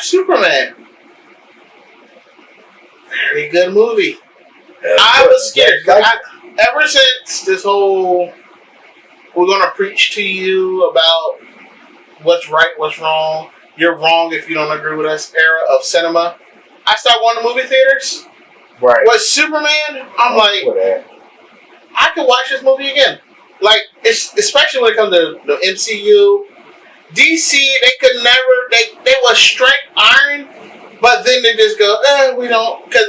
Superman. Very good movie. I was scared. Ever since this whole we're going to preach to you about what's right, what's wrong, you're wrong if you don't agree with us era of cinema, I stopped going to movie theaters. Right. With Superman, I'm like, I could watch this movie again. Like, especially when it comes to the MCU. DC, they could never, they was straight iron, but then they just go, we don't, because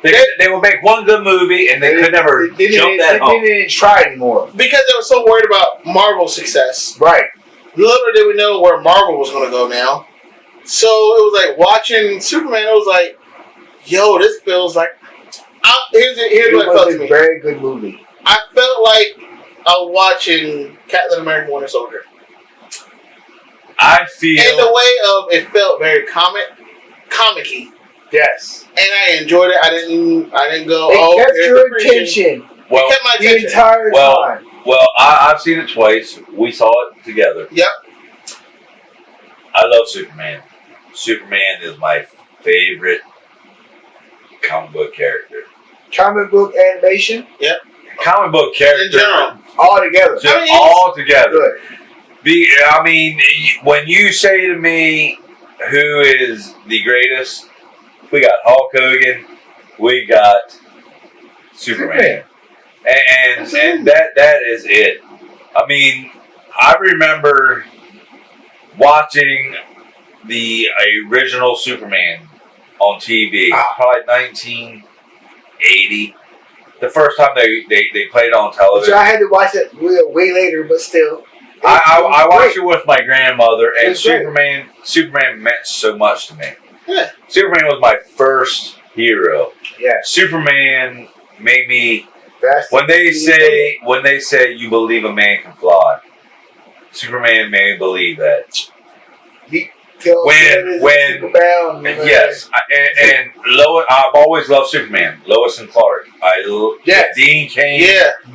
they would make one good movie and they could never jump that home. They didn't try anymore. Because they were so worried about Marvel's success. Right. Little did we know where Marvel was going to go now. So it was like watching Superman, it was like, yo, this feels like, here's what it felt to me. It was a very good movie. I felt like I was watching Captain America Winter Soldier. I feel in the way of it felt very comic-y. Yes. And I enjoyed it. I didn't go, it kept your attention. Well, it kept my attention. The entire time. Well, I've seen it twice. We saw it together. Yep. I love Superman. Superman is my favorite comic book character. Comic book animation? Yep. Comic book character. In general. All together. All together. Good. I mean, when you say to me, who is the greatest, we got Hulk Hogan, we got Superman. And that is it. I mean, I remember watching the original Superman on TV, probably 1980. The first time they played it on television. So I had to watch it way later, but still. I watched it with my grandmother, and Superman meant so much to me. Yeah. Superman was my first hero. Yeah. Superman made me. When they say you believe a man can fly, Superman made me believe that. Yes, and Lois. I've always loved Superman. Lois and Clark. Dean Cain.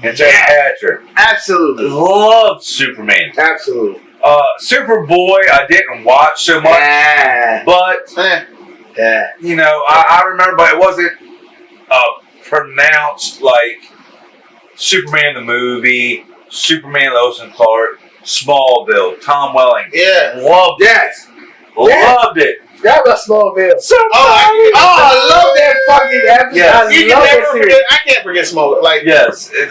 And Jack Hatcher. Absolutely loved Superman. Absolutely. Superboy, I didn't watch so much, but you know, I remember, but it wasn't pronounced like Superman the movie, Superman, Lois and Clark, Smallville, Tom Welling. Yeah, loved it. Loved it. That was Smallville. I love that fucking episode. Yes. I can't forget Smallville. Like, yes, that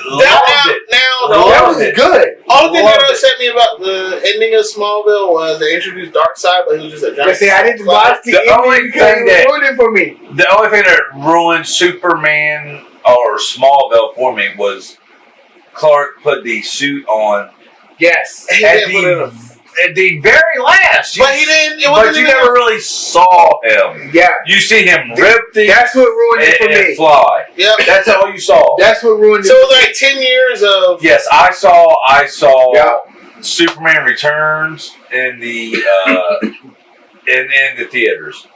was good. Only thing that upset me about the ending of Smallville was they introduced Darkseid, but he was just a giant. I didn't watch the only thing that ruined it for me. The only thing that ruined Superman or Smallville for me was Clark put the suit on. Yes, at the very last, but he didn't. But you never really saw him. Yeah, you see him rip the. That's what ruined it for me. Fly. Yep, that's all you saw. That's what ruined it. So it was like 10 years of. Yes, I saw. Superman Returns in the in the theaters.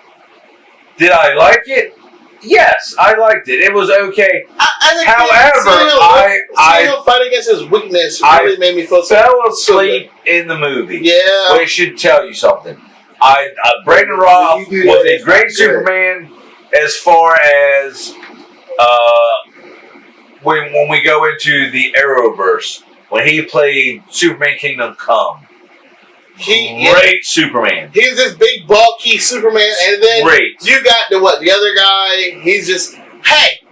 Did I like it? Yes, I liked it. It was okay. However, I fight against his weakness really made me feel fell asleep in the movie. Yeah, which should tell you something. Brandon Routh was a great Superman as far as when we go into the Arrowverse when he played Superman Kingdom Come. Great Superman. He's this big bulky Superman, and then you got the other guy. He's just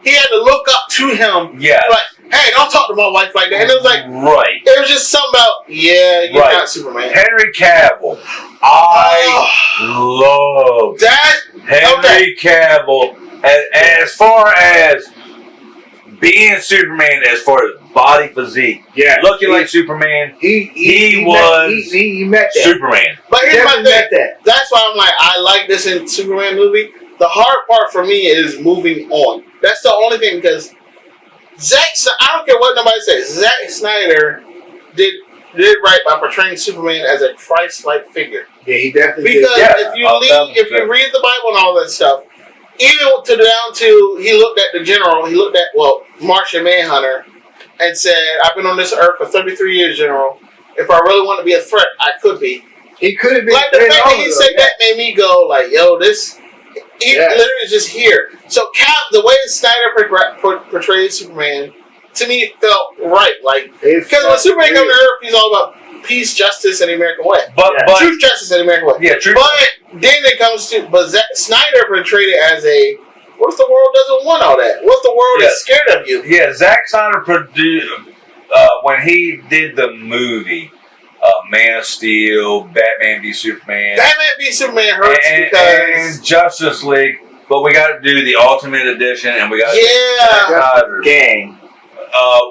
he had to look up to him. Yeah, like don't talk to my wife like that. And it was like it was just something about you're not Superman. Henry Cavill, I love that. Henry Cavill as far as being Superman, as far as body physique, looking like Superman, he met that. Superman. But here's my thing. That's why I'm like, I like this in Superman movie. The hard part for me is moving on. That's the only thing, because I don't care what nobody says, Zack Snyder did right by portraying Superman as a Christ-like figure. Yeah, he definitely did. Because if you read the Bible and all that stuff, even down to he looked at the general, he looked at Martian Manhunter, and said, "I've been on this earth for 33 years, General. If I really want to be a threat, I could be." He could have been. Like the fact that he said that made me go like, yo, this. He literally is just here. So the way Snyder portrayed Superman, to me, felt right. Like, because when Superman comes to Earth, he's all about peace, justice, and the American way. But truth, justice, and the American way. Yeah, truth. But then it comes to, Snyder portrayed it as a, what if the world doesn't want all that? What if the world is scared of you? Yeah, Zack Snyder produced, when he did the movie, Man of Steel, Batman v Superman. Batman v Superman hurts because... And Justice League, but we got to do the Ultimate Edition, and we got to do Zack Snyder's gang.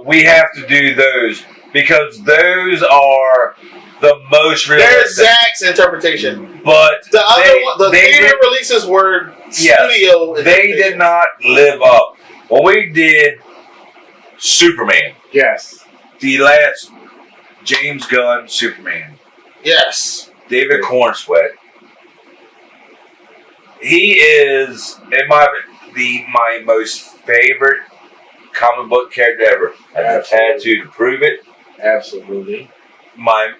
We have to do those, because those are the most realistic. There's Zack's interpretation. But the other one, the theater releases were studio. They did not live up. When we did Superman. Yes. The last James Gunn Superman. Yes. David Cornsweet. He is, in my most favorite comic book character ever. I have a tattoo to prove it. Absolutely. My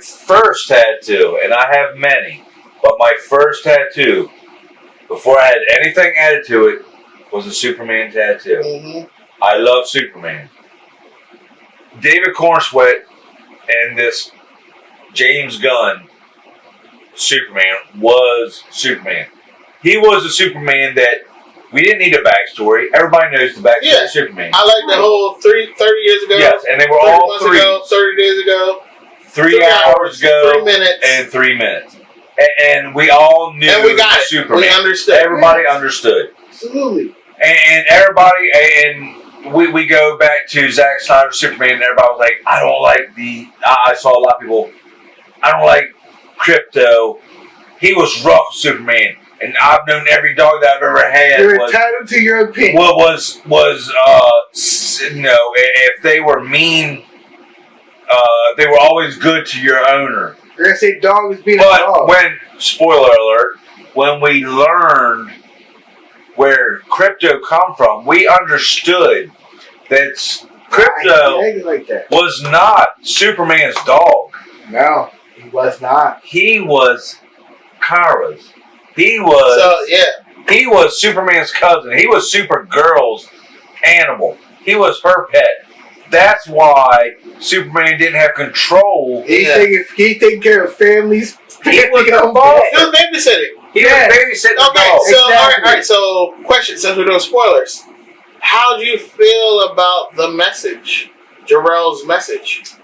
first tattoo, and I have many, but my first tattoo, before I had anything added to it, was a Superman tattoo. Mm-hmm. I love Superman. David Cornsweet and this James Gunn Superman was Superman. He was a Superman that we didn't need a backstory. Everybody knows the backstory of Superman. I like the whole 30 years ago. Yes, and they were all 30 days ago. 3 hours ago. 3 minutes. And 3 minutes. And we all knew and we got Superman. We understood. Everybody understood. Absolutely. And everybody, and we go back to Zack Snyder's Superman, and everybody was like, I don't like I saw a lot of people, I don't like Crypto. He was rough Superman. And I've known every dog that I've ever had. You're entitled to your opinion. Was if they were mean, they were always good to your owner. You're gonna say dog was being a But dog. when, spoiler alert, when we learned where Crypto come from, we understood that Crypto was not Superman's dog. No, he was not. He was Kara's. He was Superman's cousin. He was Supergirl's animal. He was her pet. That's why Superman didn't have control. He taking care of families. He was involved. He was babysitting. He was babysitting the dog. So all right. So question, since we're doing spoilers, how do you feel about the message, Jor-El's message?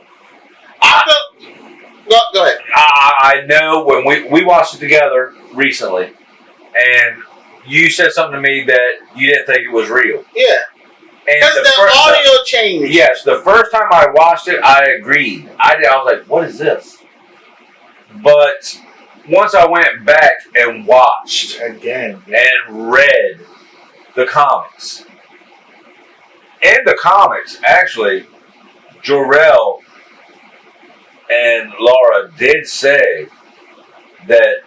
Go ahead. I know when we watched it together recently, and you said something to me that you didn't think it was real. Yeah. Because the audio changed. Yes, the first time I watched it, I agreed. I was like, what is this? But once I went back and watched again and read the comics, in the comics, actually, Jor-El and Laura did say that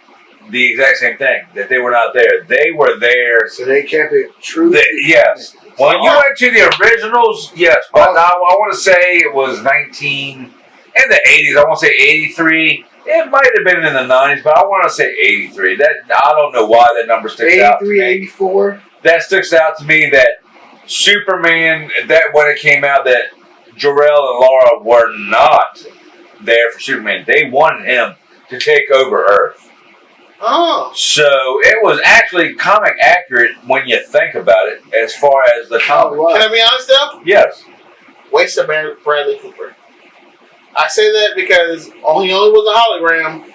the exact same thing, that they were not there. They were there. So they kept it true? Yes. When you went to the originals, yes. But I want to say it was in the 80s. I want to say 83. It might have been in the 90s, but I want to say 83. I don't know why that number sticks out to me. 83, 84? That sticks out to me that Superman, that when it came out, that Jor-El and Laura were not there for Superman. They wanted him to take over Earth. Oh. So it was actually comic accurate when you think about it, as far as the comic. Can I be honest though? Yes. Waste of Bradley Cooper. I say that because he only was a hologram,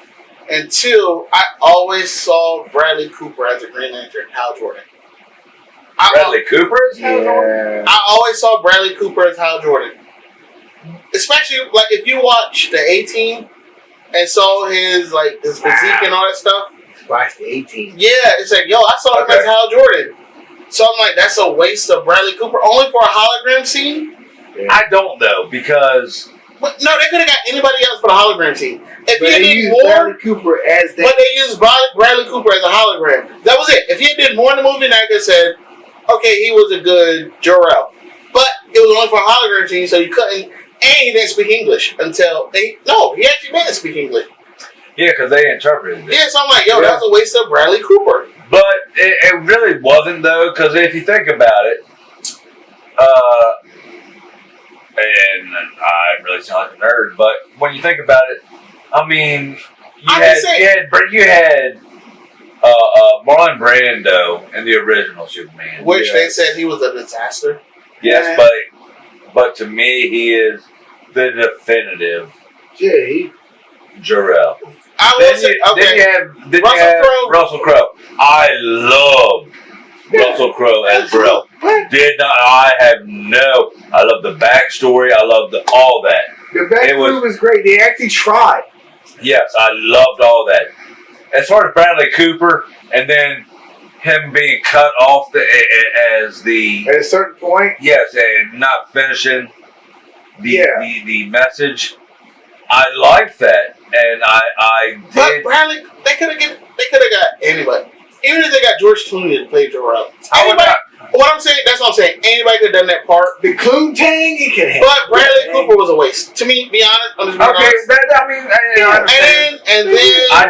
and two, I always saw Bradley Cooper as a Green Lantern, Hal Jordan. Bradley Cooper as Hal Jordan? I always saw Bradley Cooper as Hal Jordan. Especially like if you watch the A-Team and saw his physique and all that stuff. Watch the A-Team. Yeah, it's like, yo, I saw him as Hal Jordan. So I'm like, that's a waste of Bradley Cooper only for a hologram scene. Yeah. I don't know because. But no, they could have got anybody else for the hologram scene. If but he did more, Bradley Cooper as that. But they used Bradley Cooper as a hologram. That was it. If he did more in the movie, then I could have said, okay, he was a good Jor-El. But it was only for a hologram scene, so you couldn't. And he didn't speak English until he actually didn't speak English. Yeah, because they interpreted it. Yeah, so I'm like, yo, that's a waste of Bradley Cooper. But it really wasn't, though, because if you think about it, and I really sound like a nerd, but when you think about it, I mean, you had Marlon Brando in the original Superman, which they said he was a disaster. Yes, but to me, he is the definitive Jor-El. Then you have Russell Crowe. I love Russell Crowe as Jor-El. I love the backstory. I love all that. The backstory was great. They actually tried. Yes, I loved all that. As far as Bradley Cooper, and then him being cut off at a certain point. Yes, and not finishing the message. I like that, and I did. But Bradley, they could have got anybody. Even if they got George Clooney to play Jor-El. What I'm saying, that's what I'm saying. Anybody could have done that part. The Clooney, it could have. But Bradley Cooper was a waste. To me, be honest. I'm just being honest. And then I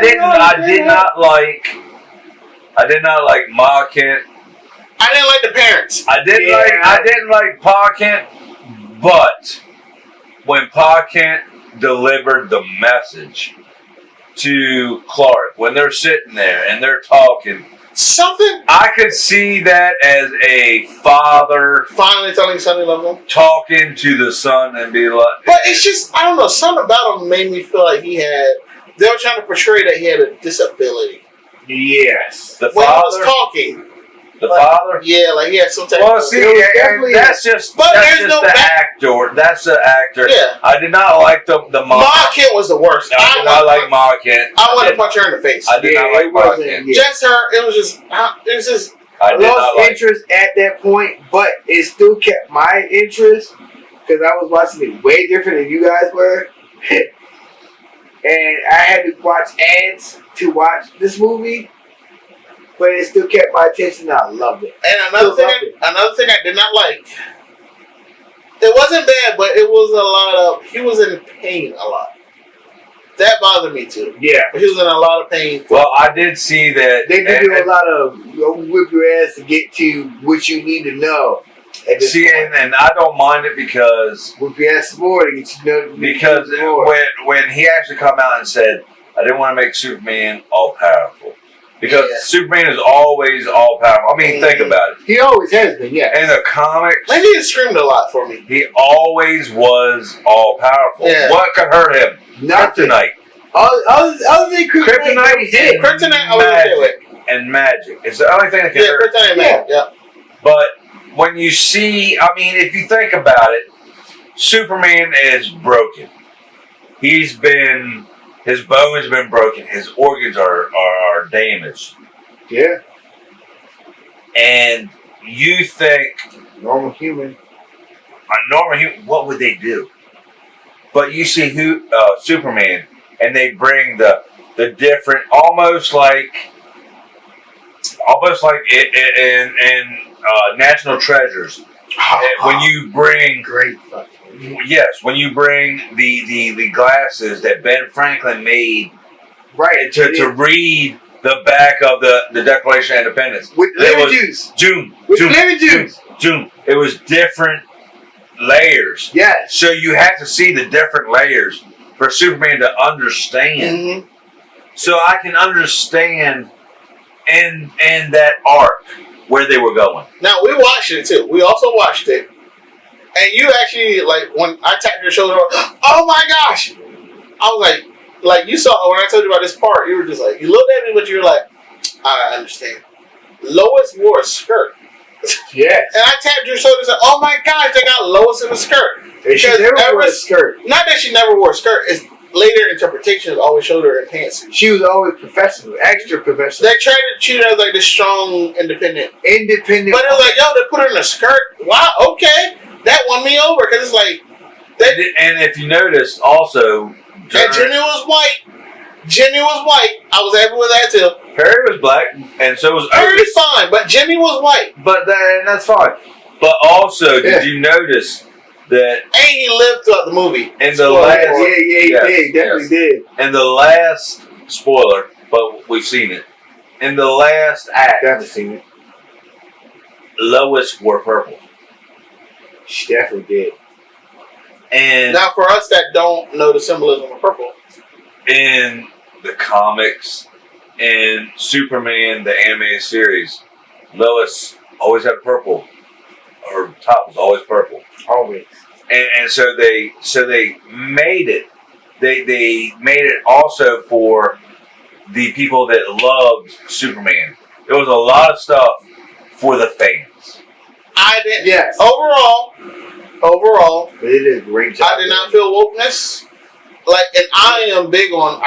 did not like Ma Kent. I didn't like the parents. I didn't like Pa Kent, but when Pa Kent delivered the message to Clark, when they're sitting there and they're talking, I could see that as a father finally telling his son he loves him, talking to the son and be like. But it's just, I don't know, something about him made me feel like they were trying to portray that he had a disability. Yes. The when father he was talking. The father? Yeah, like he had some type of... see, that's just the actor. That's the actor. Yeah. I did not like the Ma. Ma Kent was the worst. I did not like Ma Kent. I wanted to punch her in the face. I did not like Ma Kent. Just her, it was just... I lost interest at that point, but it still kept my interest because I was watching it way different than you guys were. And I had to watch ads to watch this movie. But it still kept my attention. I loved it. And another thing I did not like. It wasn't bad, but it was a lot of. He was in pain a lot. That bothered me too. Yeah, he was in a lot of pain. Well, I did see that they did do a lot of whip your ass to get to what you need to know. See, and I don't mind it because whip your ass more to get you know. Because when he actually come out and said, "I didn't want to make Superman all powerful." Because Superman is always all powerful. I mean, think about it. He always has been, yeah. In the comics, maybe he screamed a lot for me. He always was all powerful. Yeah. What could hurt him? Nothing. Kryptonite. Other than Kryptonite was it. Kryptonite, I was okay with. And magic. It's the only thing that can hurt. Kryptonite and magic. Yeah. But when you see, I mean, if you think about it, Superman is broken. His bone has been broken. His organs are damaged. Yeah. And you think... Normal human. What would they do? But you see Superman, and they bring the different... Almost like in National Treasures. When you bring... Great. Yes, when you bring the glasses that Ben Franklin made, right, to read the back of the Declaration of Independence with lemon juice. June. It was different layers. Yes. So you have to see the different layers for Superman to understand. Mm-hmm. So I can understand in that arc where they were going. Now we watched it too. We also watched it. And you actually, like, when I tapped your shoulder, oh my gosh! I was like you saw, when I told you about this part, you were just like, you looked at me, but you were like, I understand. Lois wore a skirt. Yes. And I tapped your shoulder and said, oh my gosh, they got Lois in a skirt. She never wore a skirt. Not that she never wore a skirt, it's later interpretations always showed her in pants. She was always professional, extra professional. They tried to treat her as like this strong, independent. But it was like, yo, they put her in a skirt? Wow, okay. That won me over because it's like. And if you notice, also. And Jimmy was white. I was happy with that too. Perry was black, and so was Perry's fine, but Jimmy was white. But that's fine. But also, did you notice that? And he lived throughout the movie. He did. Definitely did. In the last spoiler, but we've seen it. In the last act, Definitely seen it. Lois wore purple. She definitely did. And now, for us that don't know the symbolism of purple, in the comics, in Superman, the animated series, Lois always had purple. Her top was always purple. Always. And so they made it. They made it also for the people that loved Superman. There was a lot of stuff for the fans. I didn't. Yes. Overall, but it is a great job. I did not feel wokeness. Like, and I am big on.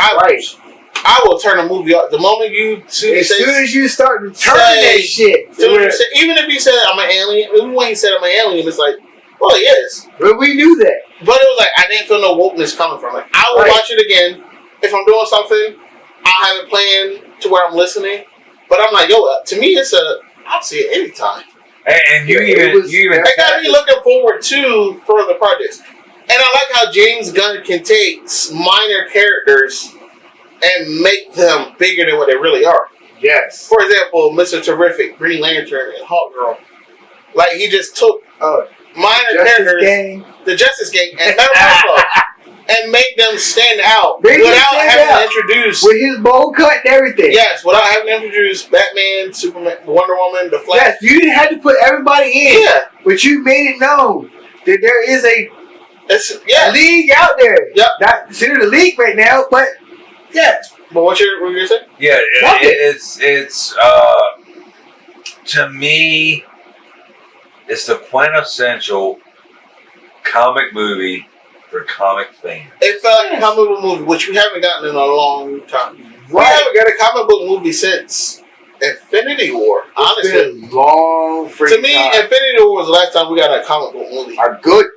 I will turn a movie off the moment you see. As soon as you start to turn that shit, even if he said I'm an alien, even when he said I'm an alien, it's like, well, he is. But we knew that. But it was like I didn't feel no wokeness coming from it. I will watch it again if I'm doing something. I'll have it playing to where I'm listening. But I'm like, yo, to me, I'll see it anytime. And you even I gotta be looking forward to further projects. And I like how James Gunn can take minor characters and make them bigger than what they really are. Yes. For example, Mr. Terrific, Green Lantern, and Hawkgirl. Like, he just took minor characters, the Justice Gang, and Metamorpho, and make them stand out without having to introduce... With his bowl cut and everything. Yes, without having to introduce Batman, Superman, Wonder Woman, The Flash. Yes, you didn't have to put everybody in. Yeah. But you made it known that there is a league out there. Yep. Not considered a league right now, but yeah. But what you gonna say? Yeah, it's to me, it's the quintessential comic movie for comic fans. It felt like a comic book movie, which we haven't gotten in a long time. We haven't got a comic book movie since Infinity War. Honestly, it's been a long freaking to me, time. Infinity War was the last time we got a comic book movie. A good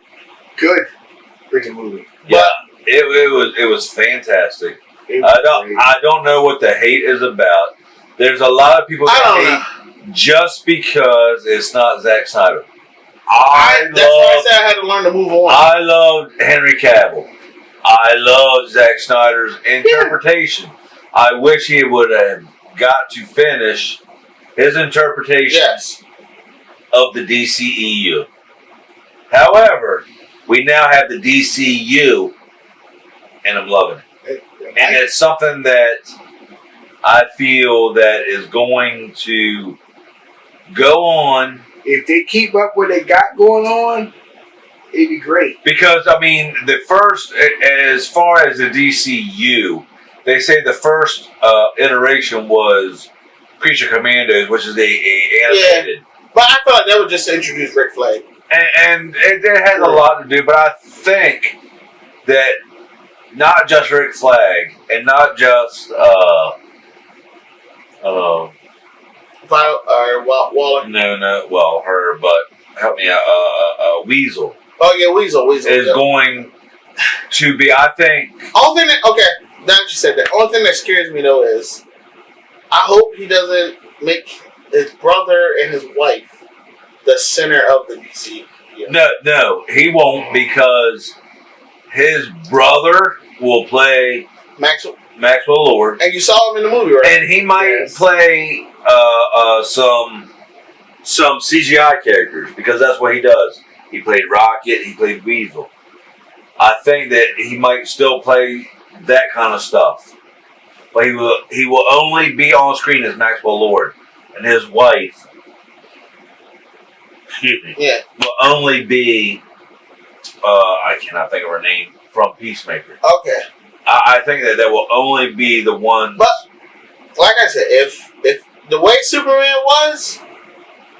freaking movie. Yeah, it was fantastic. I don't know what the hate is about. There's a lot of people that hate just because it's not Zack Snyder. That's why I said I had to learn to move on. I loved Henry Cavill. I love Zack Snyder's interpretation. Yeah. I wish he would have got to finish his interpretation of the DCEU. However, we now have the DCU, and I'm loving it. And it's something that I feel that is going to go on. If they keep up what they got going on, it'd be great. Because, I mean, the first, as far as the DCU, they say the first iteration was Creature Commandos, which is a animated. Yeah, but I thought that would just introduce Rick Flag. And it has a lot to do, but I think that not just Rick Flag and not just Waller. No, well, her, but help me out. Weasel. Oh yeah, Weasel is going to be. I think. Only thing that now that you said that, only thing that scares me though is I hope he doesn't make his brother and his wife the center of the DC. No, he won't, because his brother will play Maxwell Lord, and you saw him in the movie, right? And he might play some CGI characters, because that's what he does. He played Rocket. He played Weasel. I think that he might still play that kind of stuff, but he will only be on screen as Maxwell Lord, and his wife, will only be I cannot think of her name, from Peacemaker. Okay. I think that will only be the one. But like I said, if the way Superman was,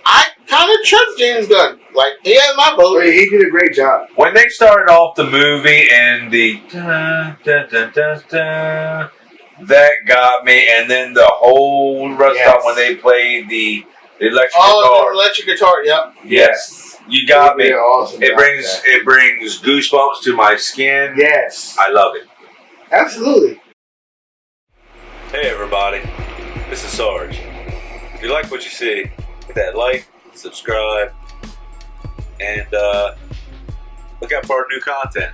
I kind of trust James Gunn. Like, he has my vote. He did a great job. When they started off the movie and the that got me, and then the whole rest of when they played the electric guitar. The electric guitar, yep. Yes. You got me. Awesome, it brings goosebumps to my skin. Yes. I love it. Absolutely. Hey everybody, this is Sarge. If you like what you see, hit that like, subscribe, and look out for our new content.